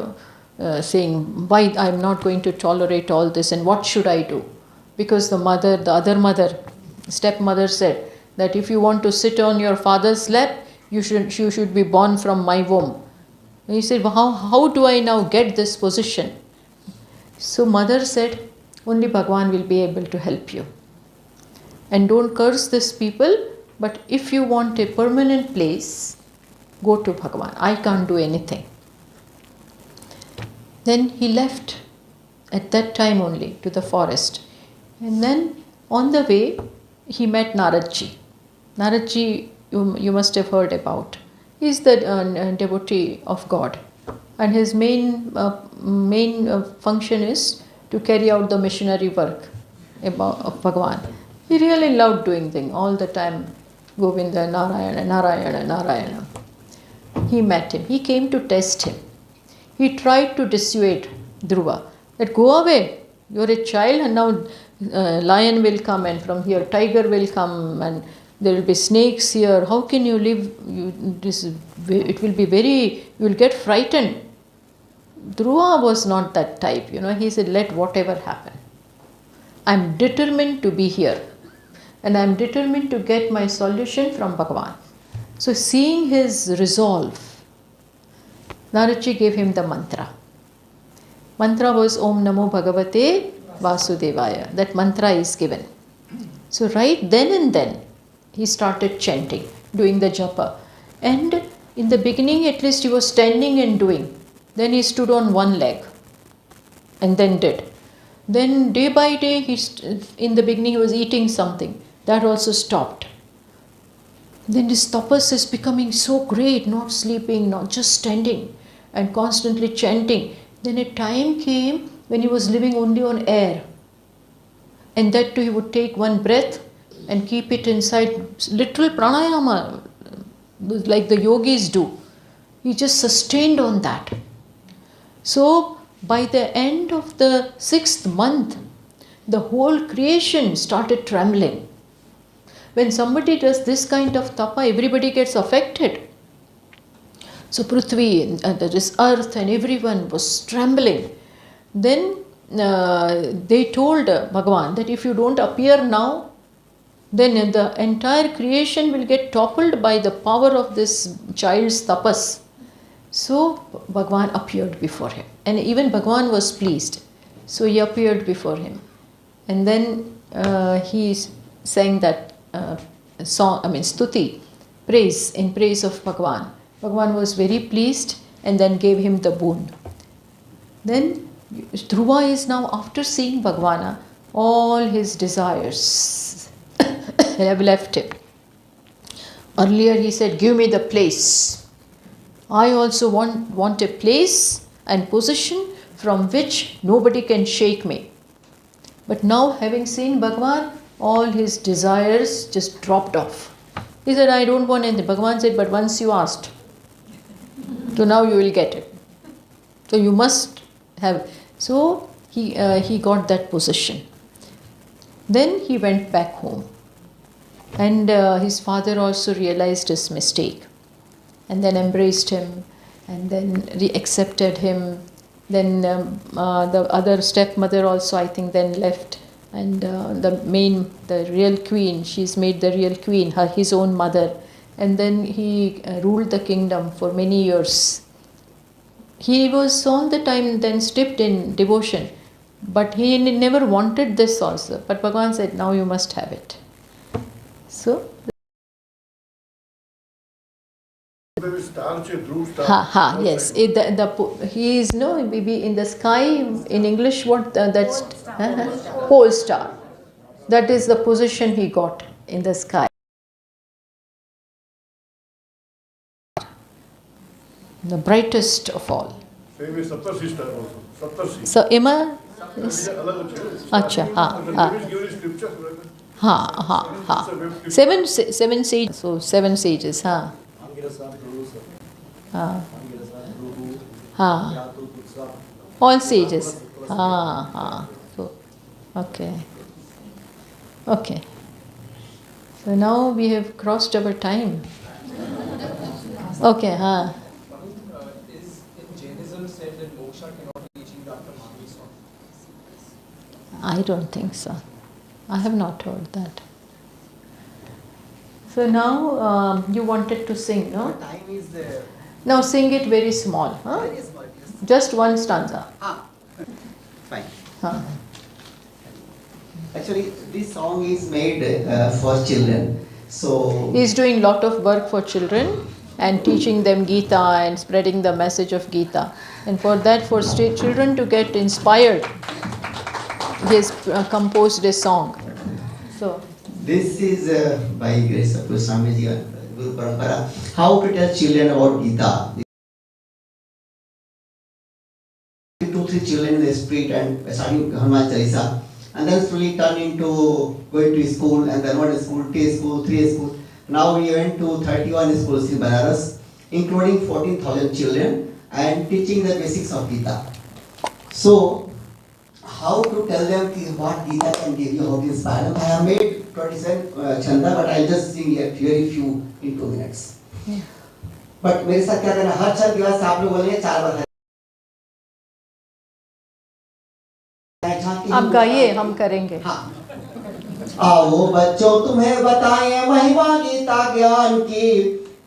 saying, "Why I am not going to tolerate all this, and what should I do?" Because the other mother, stepmother said that if you want to sit on your father's lap, you should be born from my womb. And he said, well, how do I now get this position? So mother said, only Bhagwan will be able to help you. And don't curse these people, but if you want a permanent place, go to Bhagwan. I can't do anything. Then he left at that time only to the forest. And then on the way, he met Naradji. Naradji, you must have heard about. He is the devotee of God. And his main function is to carry out the missionary work of Bhagwan. He really loved doing things all the time. Govinda, Narayana, Narayana, Narayana. He met him. He came to test him. He tried to dissuade Dhruva that go away. You're a child and now lion will come and from here tiger will come and there will be snakes here. How can you live? It will be you will get frightened. Dhruva was not that type. He said, let whatever happen. I'm determined to be here. And I'm determined to get my solution from Bhagavan. So seeing his resolve, Naradji gave him the mantra. Mantra was Om Namo Bhagavate Vasudevaya. That mantra is given. So right then and then, he started chanting, doing the japa. And in the beginning, at least he was standing and doing. Then he stood on one leg and then did. Then day by day, in the beginning he was eating something. That also stopped. Then his tapas is becoming so great, not sleeping, not just standing and constantly chanting. Then a time came when he was living only on air. And that too he would take one breath and keep it inside, literal pranayama, like the yogis do. He just sustained on that. So by the end of the 6th month, the whole creation started trembling. When somebody does this kind of tapa, everybody gets affected. So Prithvi and this earth and everyone was trembling. Then they told Bhagavan that if you don't appear now, then the entire creation will get toppled by the power of this child's tapas. So Bhagavan appeared before him. And even Bhagavan was pleased. So he appeared before him. And then he sang that stuti, praise, in praise of Bhagavan. Bhagavan was very pleased and then gave him the boon. Then Dhruva is now, after seeing Bhagavana, all his desires have left him. Earlier he said, give me the place. I also want a place and position from which nobody can shake me. But now, having seen Bhagavan, all his desires just dropped off. He said, I don't want anything. Bhagavan said, but once you asked, so now you will get it. So you must have. So he got that position. Then he went back home. And his father also realized his mistake. And then embraced him. And then accepted him. Then the other stepmother also, I think, then left. And the real queen, she's made the real queen, his own mother. And then he ruled the kingdom for many years. He was all the time then steeped in devotion. But he never wanted this also. But Bhagavan said, now you must have it. So, yes. He is maybe in the sky. In English, what that's pole star. That is the position he got in the sky. The brightest of all. Same is Saptarshi star also. Saptarshi. So Emma is. Acha. Seven sages. So 7 sages. Ah. Ah. All stages. Ah, ah. So, okay. Okay. So now we have crossed our time. Okay, huh. Is in Jainism said that moksha cannot be achieved after Mahavir? I don't think so. I have not heard that. So now you wanted to sing, no? Time is there. Now sing it very small. Huh? Very small, yes. Just one stanza. Fine. Huh. Actually, this song is made for children. So He is doing lot of work for children and teaching them Gita and spreading the message of Gita. And for that, for children to get inspired, he has composed a song. So this is by grace of Guru Swamiji and Guru Parampara. How to tell children about Gita? 2-3 children in the street and studying Hanuman Chalisa, and then slowly turned into going to school, and then one school, 2 school, 3 school. Now we went to 31 schools in Banaras, including 14,000 children, and teaching the basics of Gita. So, how to tell them what Gita can give you, how to inspire them? I have made 27 chanda, but I'll just sing here very few in 2 minutes. Yeah. But मेरे साथ क्या करना, हर छंद के बाद आप लोग बोलेंगे 4 बार. आप गाइए, हम करेंगे. आओ बच्चों तुम्हें बताएं महिमा गीता ज्ञान की.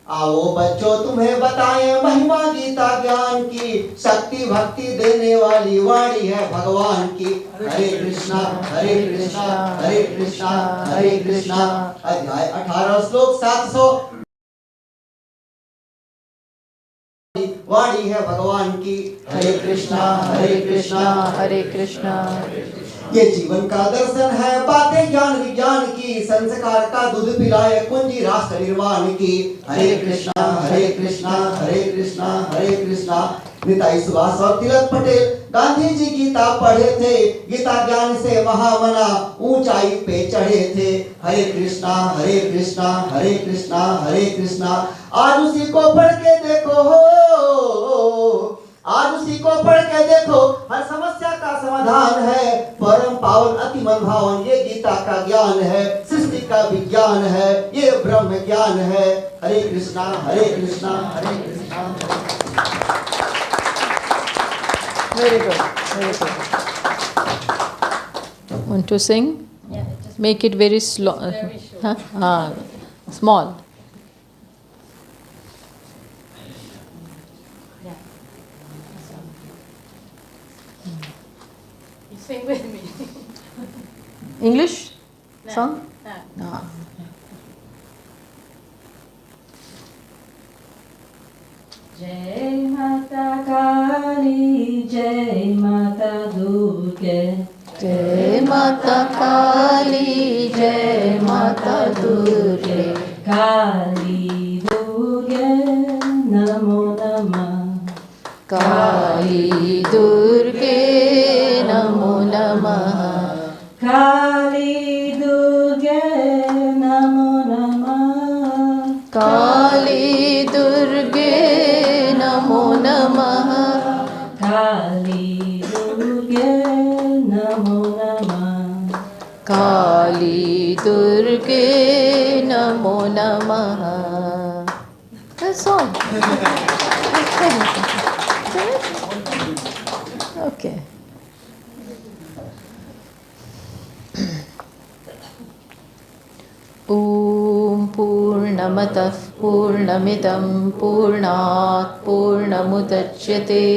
आओ बच्चों तुम्हें बताएं महिमा गीता ज्ञान की. शक्ति भक्ति देने वाली वाणी है भगवान की. हरे कृष्णा हरे कृष्णा हरे कृष्णा हरे कृष्णा. अध्याय 18 श्लोक 700. वाणी है भगवान की. हरे कृष्णा हरे कृष्णा हरे कृष्णा. ये जीवन का दर्शन है, बातें ज्ञान विज्ञान की. संस्कार का दूध पिलाए कुंजी राष्ट्र निर्माण की. हरे कृष्णा हरे कृष्णा हरे कृष्णा हरे कृष्णा. नेताजी सुभाष और तिलक पटेल गांधी जी गीता पढ़े थे. गीता ज्ञान से महामना ऊंचाई पे चढ़े थे. हरे कृष्णा हरे कृष्णा हरे कृष्णा हरे कृष्णा. आज उसी को पढ़ के देखो हो, आज उसी को पढ़ के देखो, हर समस्या का समाधान है. परम पावन अति मन भावन ये गीता का ज्ञान है. सृष्टि का विज्ञान है, ये ब्रह्म ज्ञान है. हरे कृष्णा हरे कृष्णा हरे Krishna. Very good, very good. Want to sing? Yeah, Make it very slow. Very short. Small. Yeah. You sing with me. English No, song? no. Ah. जय माता काली जय माता दुर्गे. जय माता काली जय माता दुर्गे. काली दुर्गे नमो नमः. काली दुर्गे नमो नमः. काली दुर्गे नमो नमः. काली दुर्गे नमो नमः. काली दुर्गे नमो नमः. काली दुर्गे नमो नमः. That's all. Okay. ॐ पूर्णमतः पूर्णमिदं पूर्णात् पूर्णमुदच्यते.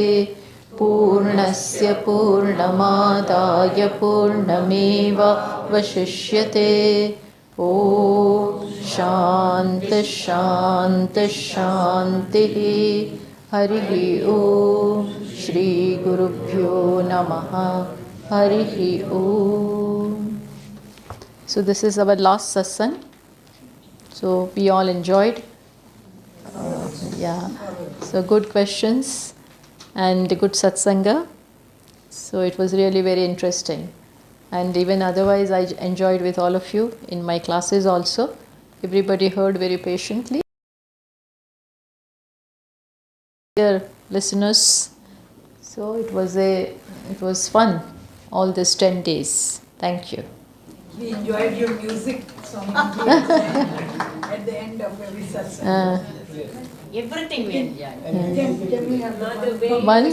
पूर्णस्य पूर्णमादाय पूर्णमेवावशिष्यते. ॐ शान्तिः शान्तिः शान्तिः. हरिः ॐ श्रीगुरुभ्यो नमः. हरिः ॐ. So this is our last satsang. So we all enjoyed. Yeah. So good questions and good satsanga. So it was really very interesting. And even otherwise I enjoyed with all of you in my classes also. Everybody heard very patiently. listeners. So it was fun all these 10 days. Thank you. We enjoyed your music song at the end of every satsang. Everything we enjoy. Can we have the One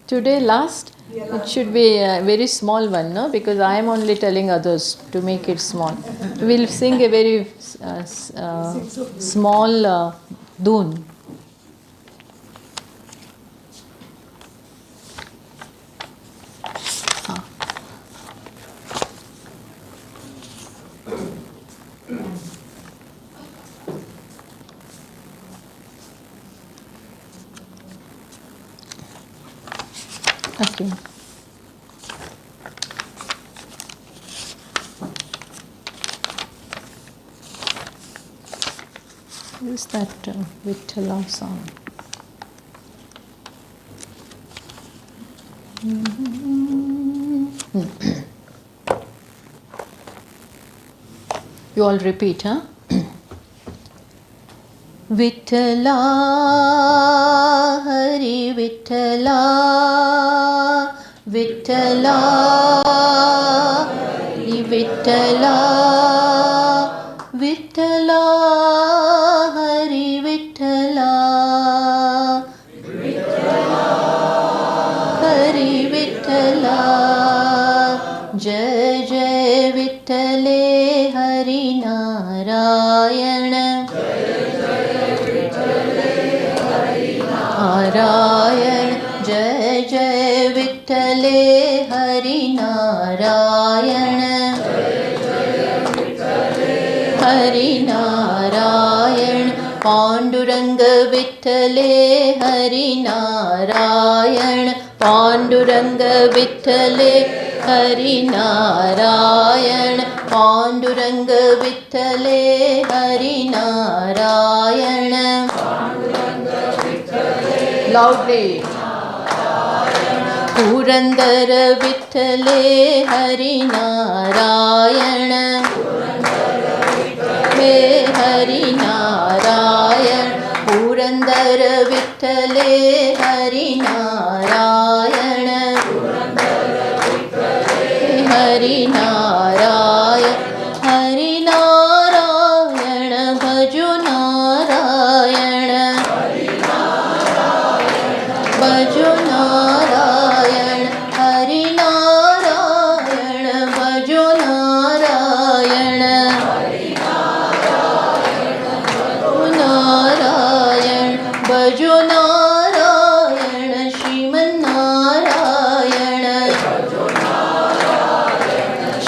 today last. It should be a very small one, no? Because I am only telling others to make it small. We'll sing a very small doon. Okay. What is that Vittala song? You all repeat, huh? Vittala, Hari Vittala, Vittala, Hari Vittala, Vittala, Hari Vittala, Vittala, Hari Vittala, Jai Jai Vittale Hari Narayana. Narayan जय जय विठ्ठले Hari Narayan Hari Narayan Pandurang विठ्ठले Hari Narayan Pandurang विठ्ठले Hari Narayan Pandurang विठ्ठले Hari Narayan loudly Purandar विठ्ठले Hari Narayan हे हरि नारायण पुरंदर विठ्ठले हरि नारायण हरि नारायण हरि नारायण भजो नारायण भजो नारायण हरि नारायण भजो नारायण नारायण भजो नारायण श्रीमन्नारायण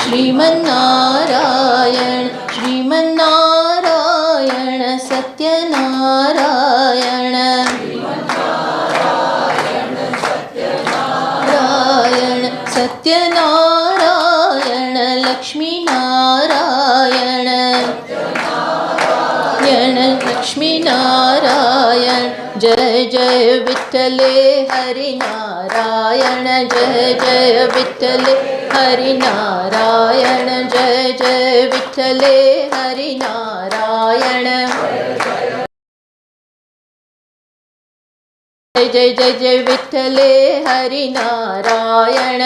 श्रीमन्नारायण श्रीमन्नारायण सत्यनारायण सत्यनारायण लक्ष्मी नारायण लक्ष्मी नारायण जय जय विठ्ठले हरि नारायण जय जय विठ्ठले हरि नारायण जय जय विठ्ठले हरि नारायण जय जय जय जय विठ्ठले हरि नारायण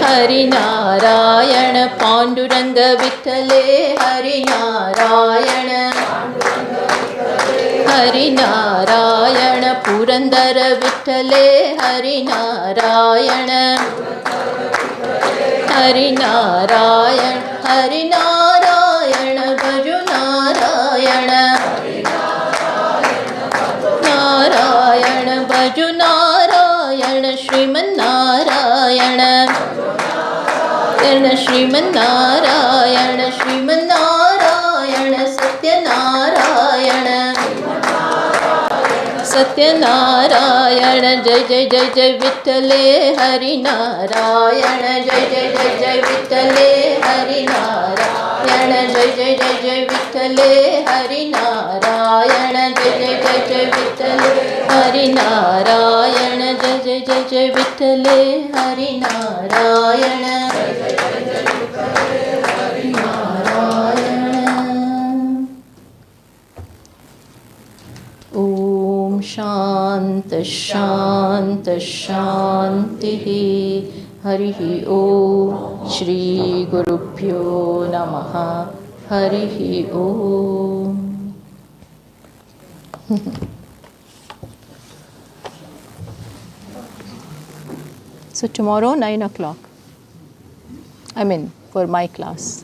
हरि नारायण पांडुरंग विठ्ठले हरि नारायण हरि नारायण पुरंदर विठ्ठले हरि नारायण हरि नारायण हरि नारायण भजो नारायण नारायण भजो नारायण श्रीमन्नारायण श्रीमन्नारायण श्रीमन्नारायण सत्यनारायण सत्यनारायण जय जय जय जय विठ्ठले हरि नारायण जय जय जय जय विठ्ठले हरि नारायण जय जय जय जय विठ्ठले हरि नारायण जय जय जय जय विठ्ठले हरि नारायण जय जय जय जय विठ्ठले हरि नारायण नारायण ओम Om Shanta Shanta Shanti Harihi Om Shri Gurubhyo Namaha Harihi Om. So tomorrow 9 o'clock. I mean, for my class.